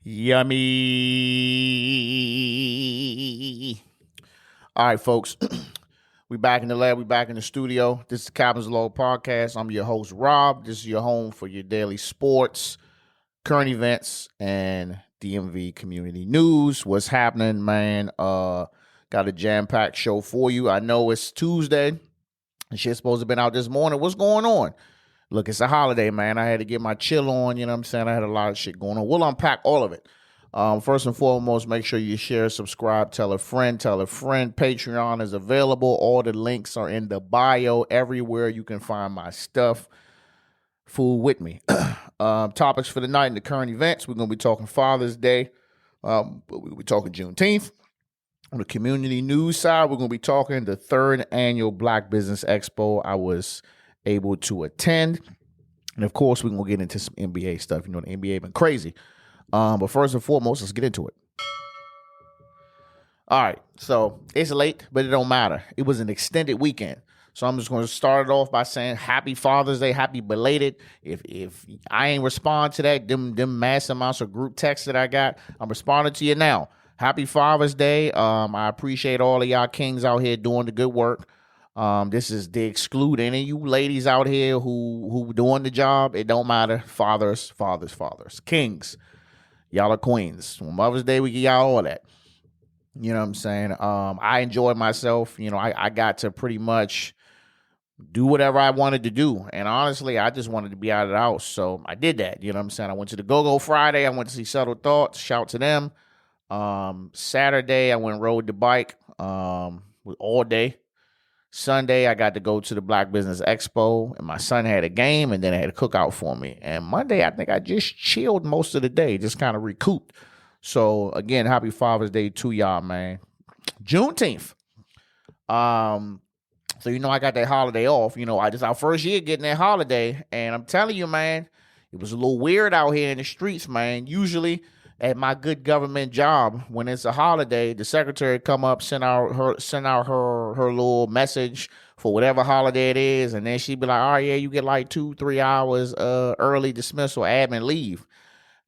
Yummy. All right, folks. We back in the lab. We back in the studio. This is the Captain's Log Podcast. I'm your host, Rob. This is your home for your daily sports, current events, and DMV community news. What's happening, man? Got a jam-packed show for you. I know it's Tuesday. And shit's supposed to have been out this morning. What's going on? Look, it's a holiday, man. I had to get my chill on, you know what I'm saying? I had a lot of shit going on. We'll unpack all of it. First and foremost, make sure you share, subscribe, tell a friend. Patreon is available. All the links are in the bio. Everywhere you can find my stuff. Fool with me. Topics for the night and the current events. We're going to be talking Father's Day. We'll be talking Juneteenth. On the community news side, we're going to be talking the 3rd Annual Black Business Expo. I was able to attend. And of course, we're going to get into some NBA stuff. You know, the NBA been crazy. But first and foremost, let's get into it. All right. So it's late, but it don't matter. It was an extended weekend. So I'm just going to start it off by saying happy Father's Day, happy belated. If I ain't respond to that, them mass amounts of group texts that I got, I'm responding to you now. Happy Father's Day. I appreciate all of y'all kings out here doing the good work. This is to exclude any of you ladies out here who doing the job. It don't matter. Fathers. Kings. Y'all are queens. On Mother's Day, we give y'all all that. You know what I'm saying? I enjoyed myself. You know, I got to pretty much do whatever I wanted to do. And honestly, I just wanted to be out of the house. So I did that. You know what I'm saying? I went to the Go-Go Friday. I went to see Subtle Thoughts. Shout to them. Saturday, I went and rode the bike all day. Sunday, I got to go to the Black Business Expo, and my son had a game, and then I had a cookout for me. And Monday, I think I just chilled most of the day, just kind of recouped. So, again, happy Father's Day to y'all, man. Juneteenth. So, you know, I got that holiday off. You know, it's our first year getting that holiday, and I'm telling you, man, it was a little weird out here in the streets, man. Usually, at my good government job, when it's a holiday, the secretary come up, send out her little message for whatever holiday it is, and then she'd be like, "Oh yeah, you get like 2-3 hours early dismissal, admin leave."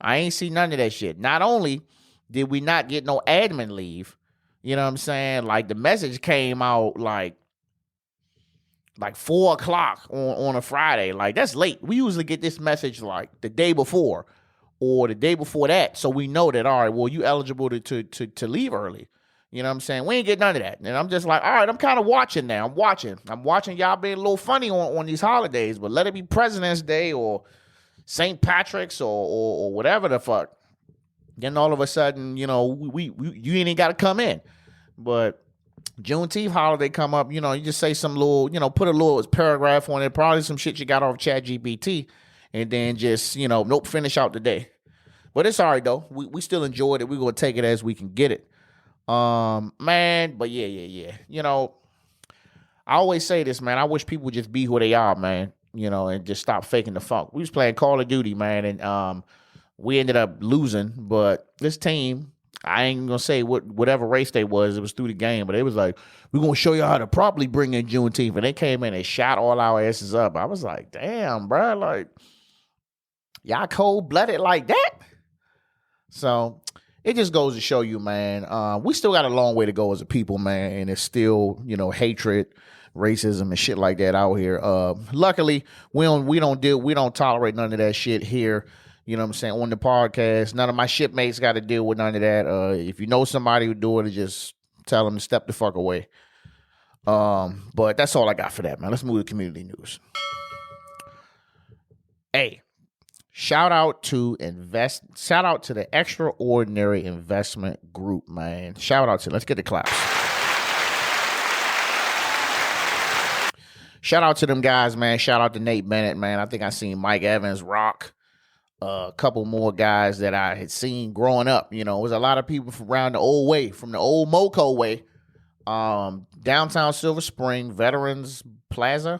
I ain't see none of that shit. Not only did we not get no admin leave, you know what I'm saying? Like the message came out like 4:00 on a Friday. Like that's late. We usually get this message like the day before. Or the day before that, so we know that, all right, well, you eligible to leave early. You know what I'm saying? We ain't get none of that. And I'm just like, all right, I'm kind of watching now. I'm watching y'all being a little funny on these holidays, but let it be President's Day or St. Patrick's or whatever the fuck. Then all of a sudden, you know, you ain't got to come in. But Juneteenth holiday come up, you know, you just say some little, you know, put a little paragraph on it, probably some shit you got off ChatGPT. And then just, you know, finish out the day. But it's all right, though. We still enjoyed it. We're going to take it as we can get it. Man, but yeah. You know, I always say this, man. I wish people would just be who they are, man. You know, and just stop faking the funk. We was playing Call of Duty, man, and we ended up losing. But this team, I ain't going to say whatever race they was. It was through the game. But it was like, we're going to show you how to properly bring in Juneteenth. And they came in and shot all our asses up. I was like, damn, bro, like, y'all cold-blooded like that? So it just goes to show you, man, we still got a long way to go as a people, man, and it's still, you know, hatred, racism, and shit like that out here. Luckily, we don't tolerate none of that shit here. You know what I'm saying? On the podcast, none of my shipmates got to deal with none of that. If you know somebody who do it, just tell them to step the fuck away. But that's all I got for that, man. Let's move to community news. Hey. Shout out to the Extraordinary Investment Group, man. Shout out to, let's get the claps. Shout out to them guys, man. Shout out to Nate Bennett, man. I think I seen Mike Evans rock. A couple more guys that I had seen growing up. You know, it was a lot of people from around the old way, from the old Moco way. Downtown Silver Spring, Veterans Plaza.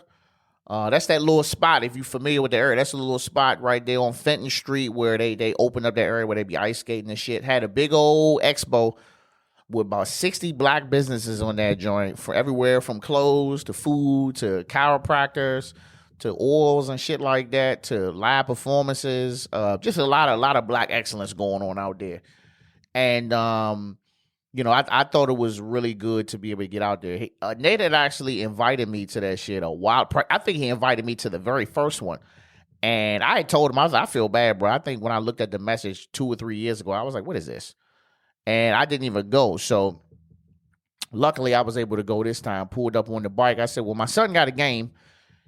That's that little spot, if you're familiar with the area. That's a little spot right there on Fenton Street where they opened up that area where they be ice skating and shit. Had a big old expo with about 60 black businesses on that joint, for everywhere from clothes to food to chiropractors to oils and shit like that, to live performances. Just a lot of black excellence going on out there. And I thought it was really good to be able to get out there. Nate had actually invited me to that shit a while. I think he invited me to the very first one. And I had told him, I feel bad, bro. I think when I looked at the message 2 or 3 years ago, I was like, what is this? And I didn't even go. So luckily, I was able to go this time. Pulled up on the bike. I said, well, my son got a game.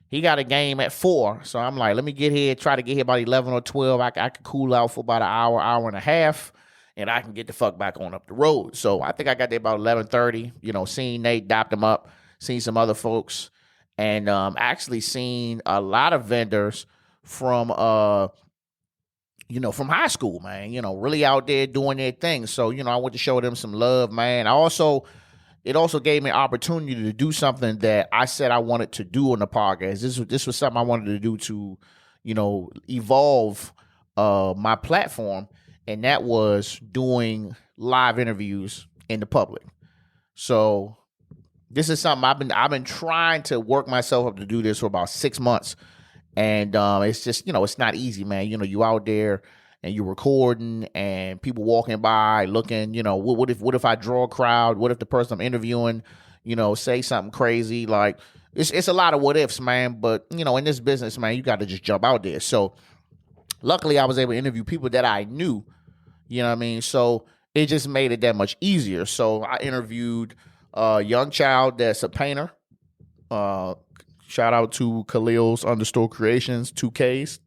He got a game at 4. So I'm like, let me get here, try to get here about 11 or 12. I could cool out for about an hour and a half. And I can get the fuck back on up the road. So I think I got there about 11:30, seen Nate, dapped him up, seen some other folks, and actually seen a lot of vendors from, from high school, man, really out there doing their thing. So, I went to show them some love, man. It also gave me an opportunity to do something that I said I wanted to do on the podcast. This was something I wanted to do to, evolve my platform. And that was doing live interviews in the public. So this is something I've been trying to work myself up to do this for about 6 months. And it's just, it's not easy, man. You out there and you're recording and people walking by looking, what if I draw a crowd? What if the person I'm interviewing, say something crazy? Like it's a lot of what ifs, man. But, in this business, man, you got to just jump out there. So luckily I was able to interview people that I knew. You know what I mean? So it just made it that much easier. So I interviewed a young child that's a painter. Shout out to Khalil's _ Creations, 2Ks.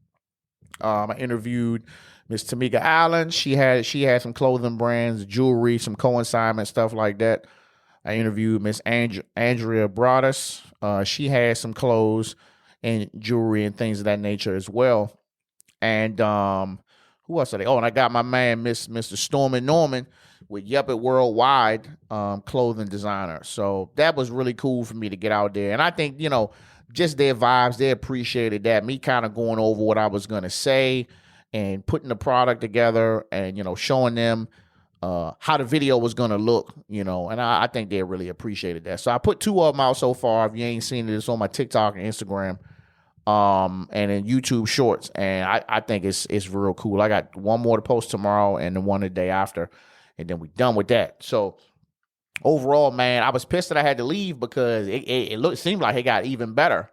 I interviewed Miss Tamika Allen. She had some clothing brands, jewelry, some consignment, stuff like that. I interviewed Miss Andrea Broadus. She had some clothes and jewelry and things of that nature as well. And who else are they? Oh, and I got my man, Mr. Stormin Norman with Yup It Worldwide, clothing designer. So that was really cool for me to get out there. And I think, just their vibes, they appreciated that. Me kind of going over what I was going to say and putting the product together and, showing them how the video was going to look, and I think they really appreciated that. So I put 2 of them out so far. If you ain't seen it, it's on my TikTok and Instagram. And in YouTube Shorts, and I think it's real cool. I got one more to post tomorrow and the one the day after, and then we done with that. So overall, man, I was pissed that I had to leave because it seemed like it got even better.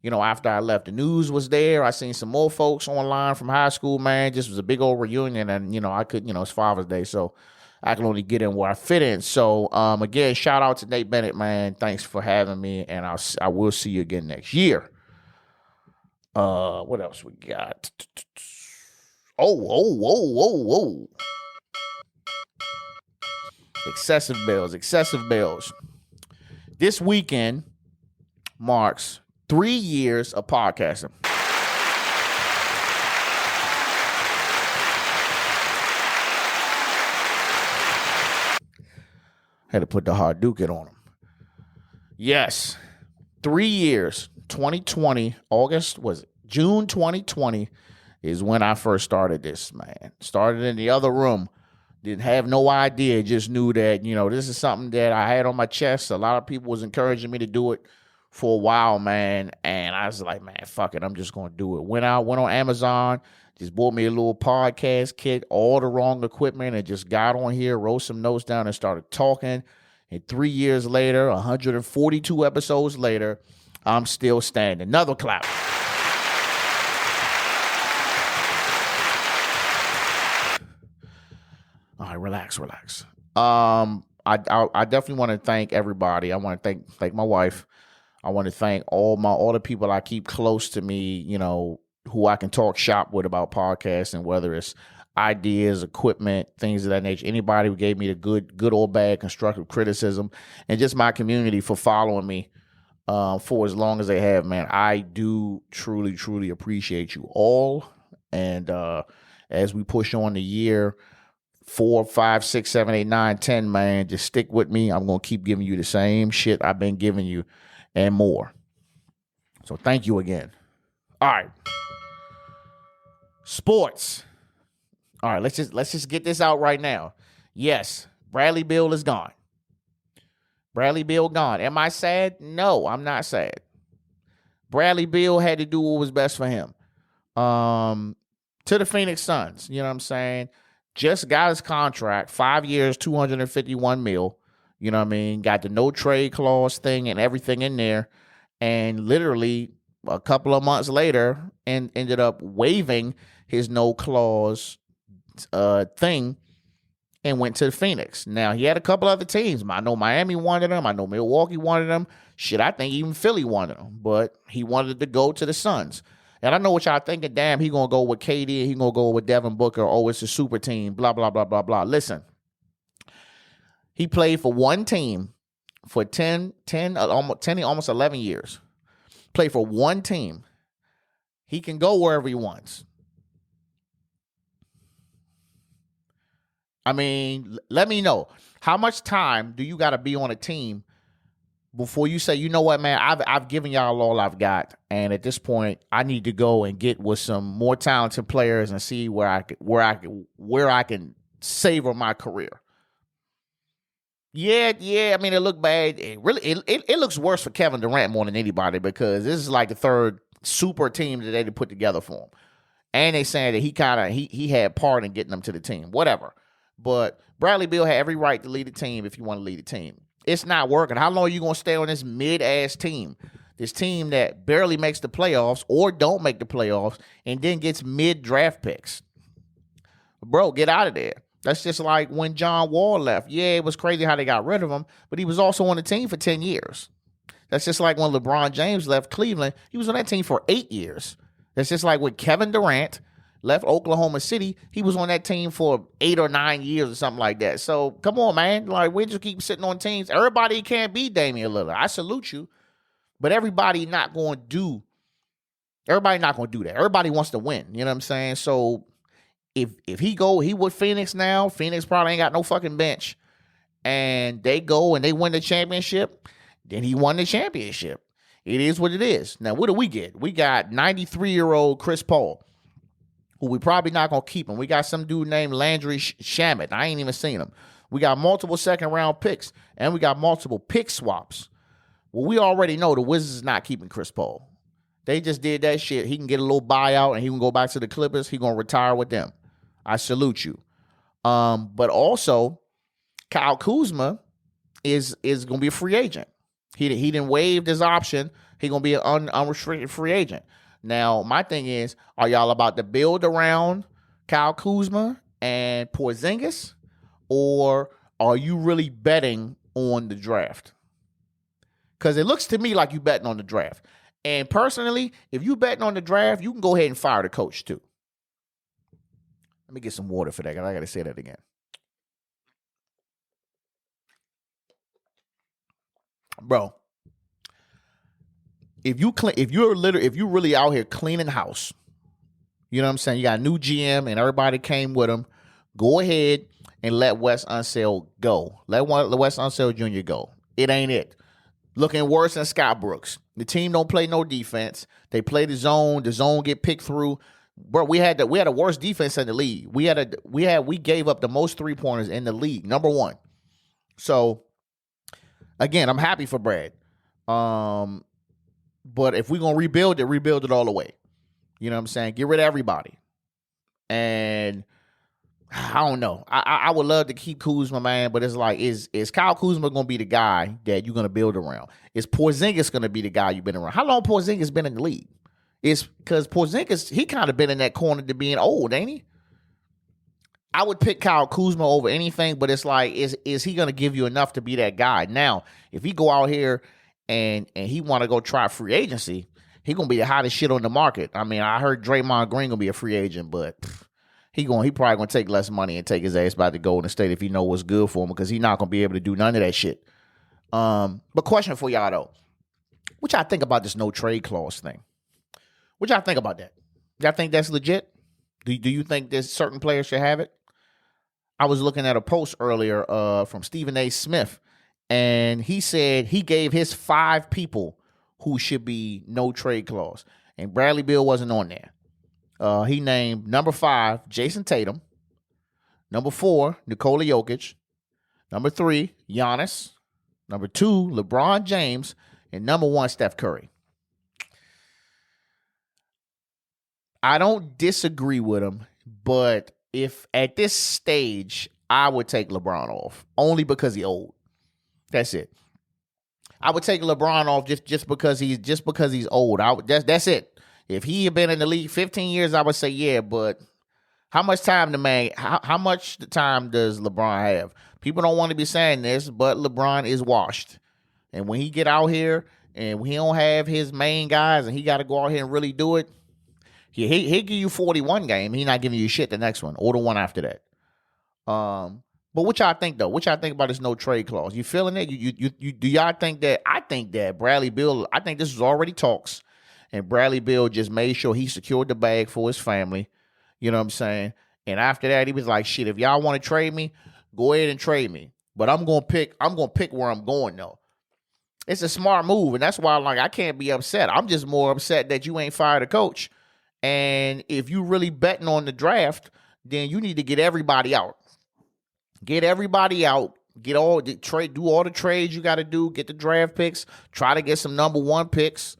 After I left, the news was there. I seen some more folks online from high school, man. Just was a big old reunion, and I could, it's Father's Day, so I can only get in where I fit in. So again, shout out to Nate Bennett, man. Thanks for having me, and I will see you again next year. What else we got? Oh. Excessive bells. This weekend marks 3 years of podcasting. Had to put the hard duke it on them. Yes, 3 years. 2020, June 2020 is when I first started this, man. Started in the other room. Didn't have no idea. Just knew that, this is something that I had on my chest. A lot of people was encouraging me to do it for a while, man. And I was like, man, fuck it. I'm just going to do it. Went on Amazon, just bought me a little podcast kit, all the wrong equipment, and just got on here, wrote some notes down, and started talking. And 3 years later, 142 episodes later, I'm still standing. Another clap. All right, relax. I definitely want to thank everybody. I want to thank my wife. I want to thank all the people I keep close to me, who I can talk shop with about podcasting, whether it's ideas, equipment, things of that nature. Anybody who gave me the good or bad constructive criticism, and just my community for following me for as long as they have, man. I do truly appreciate you all. And as we push on the year 4, 5, 6, 7, 8, 9, 10, man, just stick with me. I'm going to keep giving you the same shit I've been giving you and more. So thank you again. All right. Sports. All right, let's just get this out right now. Yes, Bradley Beal is gone. Bradley Beal gone. Am I sad? No, I'm not sad. Bradley Beal had to do what was best for him. To the Phoenix Suns, you know what I'm saying? Just got his contract, 5 years, $251 million. You know what I mean? Got the no trade clause thing and everything in there. And literally a couple of months later, and ended up waiving his no clause thing and went to Phoenix. Now, he had a couple other teams. I know Miami wanted him. I know Milwaukee wanted him. Shit, I think even Philly wanted him. But he wanted to go to the Suns. And I know what y'all thinking, damn, he going to go with KD, he going to go with Devin Booker, oh, it's a super team, blah, blah, blah, blah, blah. Listen, he played for one team for almost 11 years. Played for one team. He can go wherever he wants. I mean, let me know. How much time do you got to be on a team before you say, you know what, man, I've given y'all all I've got, and at this point, I need to go and get with some more talented players and see where I can savor my career. Yeah. I mean, it looked bad. It looks worse for Kevin Durant more than anybody, because this is like the third super team that they put together for him, and they saying that he had part in getting them to the team. Whatever, but Bradley Beal had every right to lead the team if you want to lead the team. It's not working. How long are you going to stay on this mid-ass team? This team that barely makes the playoffs or don't make the playoffs and then gets mid-draft picks. Bro, get out of there. That's just like when John Wall left. Yeah, it was crazy how they got rid of him, but he was also on the team for 10 years. That's just like when LeBron James left Cleveland. He was on that team for 8 years. That's just like when Kevin Durant left Oklahoma City. He was on that team for 8 or 9 years or something like that. So, come on, man. Like, we just keep sitting on teams. Everybody can't be Damian Lillard. I salute you. But everybody not going to do that. Everybody wants to win. You know what I'm saying? So, if he with Phoenix now, Phoenix probably ain't got no fucking bench, and they go and they win the championship, then he won the championship. It is what it is. Now, what do we get? We got 93-year-old Chris Paul, who we probably not going to keep him. We got some dude named Landry Shamet. I ain't even seen him. We got multiple second-round picks, and we got multiple pick swaps. Well, we already know the Wizards is not keeping Chris Paul. They just did that shit. He can get a little buyout, and he can go back to the Clippers. He going to retire with them. I salute you. But also, Kyle Kuzma is going to be a free agent. He didn't waive his option. He going to be an unrestricted free agent. Now, my thing is, are y'all about to build around Kyle Kuzma and Porzingis, or are you really betting on the draft? Because it looks to me like you betting on the draft. And personally, if you betting on the draft, you can go ahead and fire the coach too. Let me get some water for that, because I got to say that again. Bro, if you're really out here cleaning house, you know what I'm saying? You got a new GM and everybody came with him. Go ahead and let Wes Unseld go. Let Wes Unseld Jr. go. It ain't it. Looking worse than Scott Brooks. The team don't play no defense. They play the zone. The zone get picked through. Bro, we had the worst defense in the league. We gave up the most 3-pointers in the league, number one. So again, I'm happy for Brad. But if we're going to rebuild it all the way. You know what I'm saying? Get rid of everybody. And I don't know. I would love to keep Kuzma, man, but it's like, is Kyle Kuzma going to be the guy that you're going to build around? Is Porzingis going to be the guy you've been around? How long Porzingis been in the league? It's because Porzingis, he kind of been in that corner to being old, ain't he? I would pick Kyle Kuzma over anything, but it's like, is he going to give you enough to be that guy? Now, if he go out here and he want to go try free agency, he going to be the hottest shit on the market. I mean, I heard Draymond Green going to be a free agent, but he probably going to take less money and take his ass back to Golden State if he know what's good for him, because he's not going to be able to do none of that shit. But question for y'all, though. What y'all think about this no trade clause thing? What y'all think about that? Y'all think that's legit? Do you think there's certain players should have it? I was looking at a post earlier from Stephen A. Smith, and he said he gave his 5 people who should be no trade clause, and Bradley Beal wasn't on there. He named number 5, Jason Tatum, number 4, Nikola Jokic, number 3, Giannis, number 2, LeBron James, and number 1, Steph Curry. I don't disagree with him, but if at this stage I would take LeBron off only because he's old. That's it. I would take LeBron off just because he's old. That's it. If he had been in the league 15 years, I would say yeah, but how much time how much time does LeBron have? People don't want to be saying this, but LeBron is washed. And when he get out here and he don't have his main guys and he got to go out here and really do it, he'll give you 41 game. He not giving you shit the next one or the one after that. But what y'all think though? What y'all think about this no trade clause? You feeling it? You do y'all think that? I think that Bradley Beal. I think this was already talks, and Bradley Beal just made sure he secured the bag for his family. You know what I'm saying? And after that, he was like, "Shit, if y'all want to trade me, go ahead and trade me. But I'm gonna pick where I'm going though." It's a smart move, and that's why I can't be upset. I'm just more upset that you ain't fired a coach. And if you really betting on the draft, then you need to get everybody out. Get everybody out. Do all the trades you got to do. Get the draft picks. Try to get some number one picks.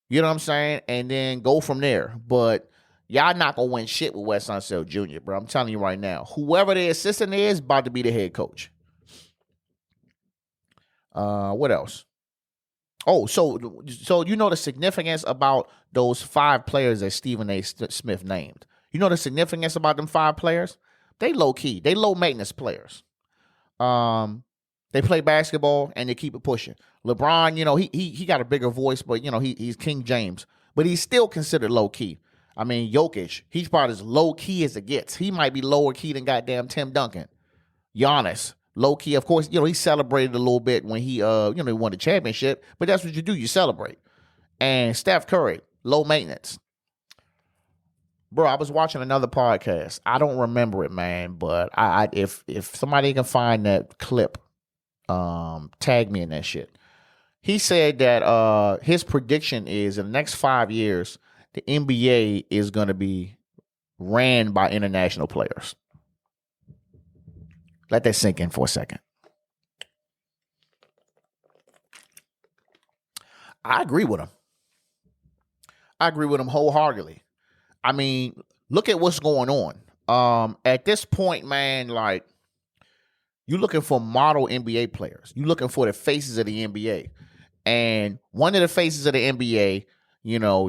You know what I'm saying? And then go from there. But y'all not going to win shit with Wes Unseld Jr., bro. I'm telling you right now. Whoever the assistant is about to be the head coach. What else? Oh, so you know the significance about those 5 players that Stephen A. Smith named. You know the significance about them 5 players? They low-key. They low-maintenance players. They play basketball, and they keep it pushing. LeBron, he got a bigger voice, but, he's King James. But he's still considered low-key. I mean, Jokic, he's about as low-key as it gets. He might be lower-key than goddamn Tim Duncan. Giannis, low-key. Of course, he celebrated a little bit when he won the championship. But that's what you do. You celebrate. And Steph Curry, low-maintenance. Bro, I was watching another podcast. I don't remember it, man, but if somebody can find that clip, tag me in that shit. He said that his prediction is in the next 5 years, the NBA is going to be ran by international players. Let that sink in for a second. I agree with him. I agree with him wholeheartedly. I mean, look at what's going on. At this point, man, you're looking for model NBA players. You're looking for the faces of the NBA. And one of the faces of the NBA,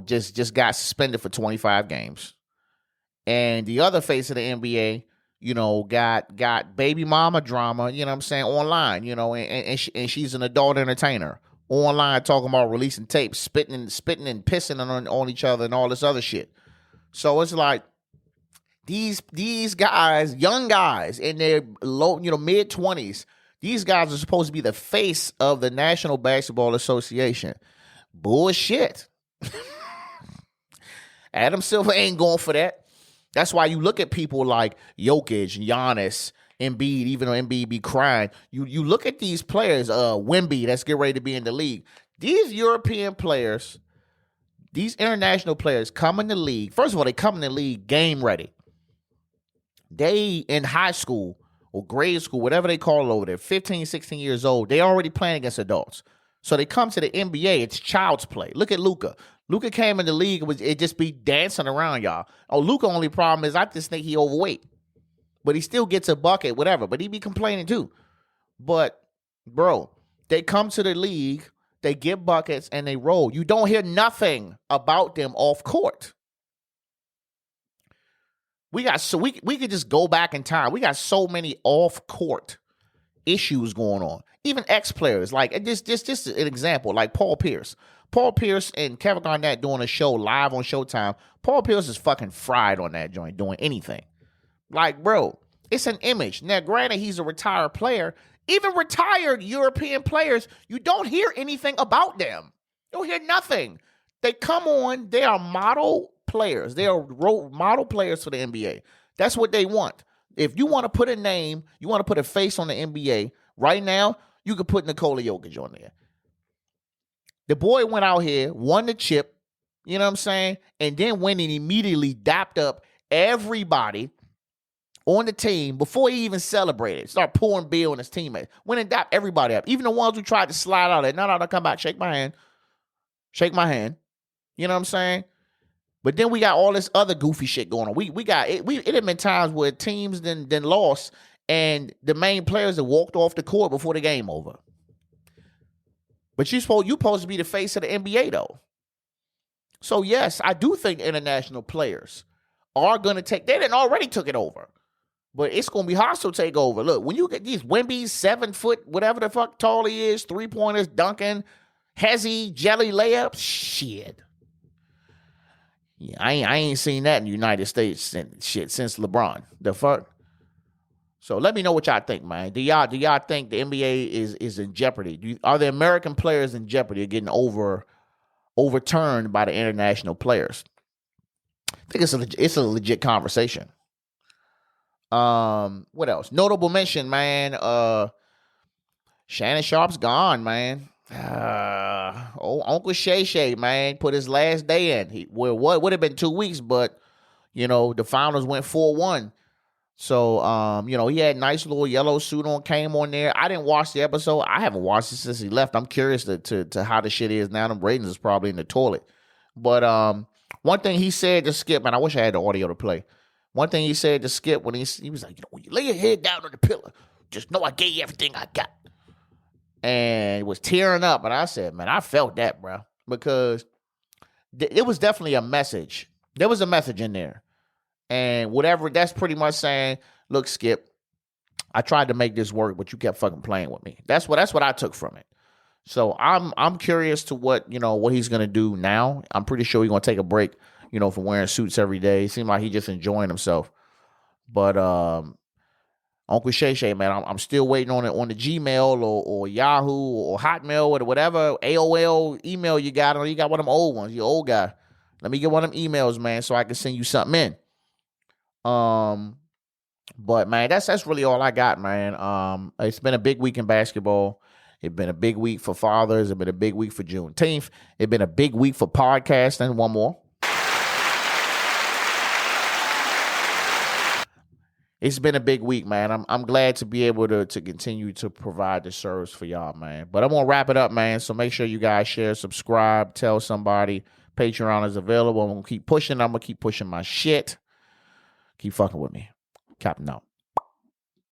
just got suspended for 25 games. And the other face of the NBA, got baby mama drama, online, and she's an adult entertainer. Online talking about releasing tapes, spitting and pissing on each other and all this other shit. So it's like these guys, young guys in their low, mid-20s, these guys are supposed to be the face of the National Basketball Association. Bullshit. Adam Silver ain't going for that. That's why you look at people like Jokic, Giannis, Embiid, even though Embiid be crying. You look at these players, Wemby, that's getting ready to be in the league. These European players, these international players come in the league. First of all, they come in the league game ready. They in high school or grade school, whatever they call it over there, 15, 16 years old, they already playing against adults. So they come to the NBA, it's child's play. Look at Luka. Luka came in the league, it just be dancing around, y'all. Oh, Luka only problem is I just think he overweight. But he still gets a bucket, whatever. But he be complaining too. But, bro, they come to the league, they get buckets, and they roll. You don't hear nothing about them off court. We could just go back in time. We got so many off court issues going on. Even ex-players, like just an example, like Paul Pierce. Paul Pierce and Kevin Garnett doing a show live on Showtime. Paul Pierce is fucking fried on that joint doing anything. Like, bro, it's an image. Now, granted, he's a retired player. Even retired European players, you don't hear anything about them. You don't hear nothing. They come on, they are model players. They are model players for the NBA. That's what they want. If you want to put a name, you want to put a face on the NBA, right now, you could put Nikola Jokic on there. The boy went out here, won the chip, you know what I'm saying? And then went and immediately dapped up everybody on the team before he even celebrated. Start pouring beer on his teammates. Went and dapped everybody up. Even the ones who tried to slide out there. No, come back, shake my hand. Shake my hand. You know what I'm saying? But then we got all this other goofy shit going on. It had been times where teams then lost and the main players have walked off the court before the game over. But you supposed to be the face of the NBA though. So yes, I do think international players are gonna they didn't already took it over. But it's gonna be hostile takeover. Look, when you get these Wemby's 7 foot, whatever the fuck tall he is, 3-pointers, dunking, hezzy, jelly layups, shit. Yeah, I ain't seen that in the United States since LeBron. The fuck. So let me know what y'all think, man. Do y'all think the NBA is in jeopardy? Are the American players in jeopardy of getting overturned by the international players? I think it's a legit conversation. What else? Notable mention, man. Shannon Sharp's gone, man. Uncle Shay Shay, man, put his last day in. What would have been 2 weeks, but the finals went 4-1. So he had a nice little yellow suit on, came on there. I didn't watch the episode. I haven't watched it since he left. I'm curious to how the shit is now. The ratings is probably in the toilet. But one thing he said to Skip, and I wish I had the audio to play. One thing he said to Skip when he was like, when you lay your head down on the pillow, just know I gave you everything I got. And was tearing up. And I said, man, I felt that, bro. Because it was definitely a message. There was a message in there. And whatever, that's pretty much saying, look, Skip, I tried to make this work, but you kept fucking playing with me. That's what I took from it. So I'm curious to what he's gonna do now. I'm pretty sure he's gonna take a break, from wearing suits every day. It seemed like he's just enjoying himself. But Uncle Shay Shay, man, I'm still waiting on it on the Gmail or Yahoo or Hotmail or whatever AOL email you got. Or you got one of them old ones, you old guy. Let me get one of them emails, man, so I can send you something in. But man, that's really all I got, man. It's been a big week in basketball. It's been a big week for fathers. It's been a big week for Juneteenth. It's been a big week for podcasting. One more. It's been a big week, man. I'm glad to be able to continue to provide the service for y'all, man. But I'm going to wrap it up, man. So make sure you guys share, subscribe, tell somebody. Patreon is available. I'm going to keep pushing. I'm going to keep pushing my shit. Keep fucking with me. Captain out.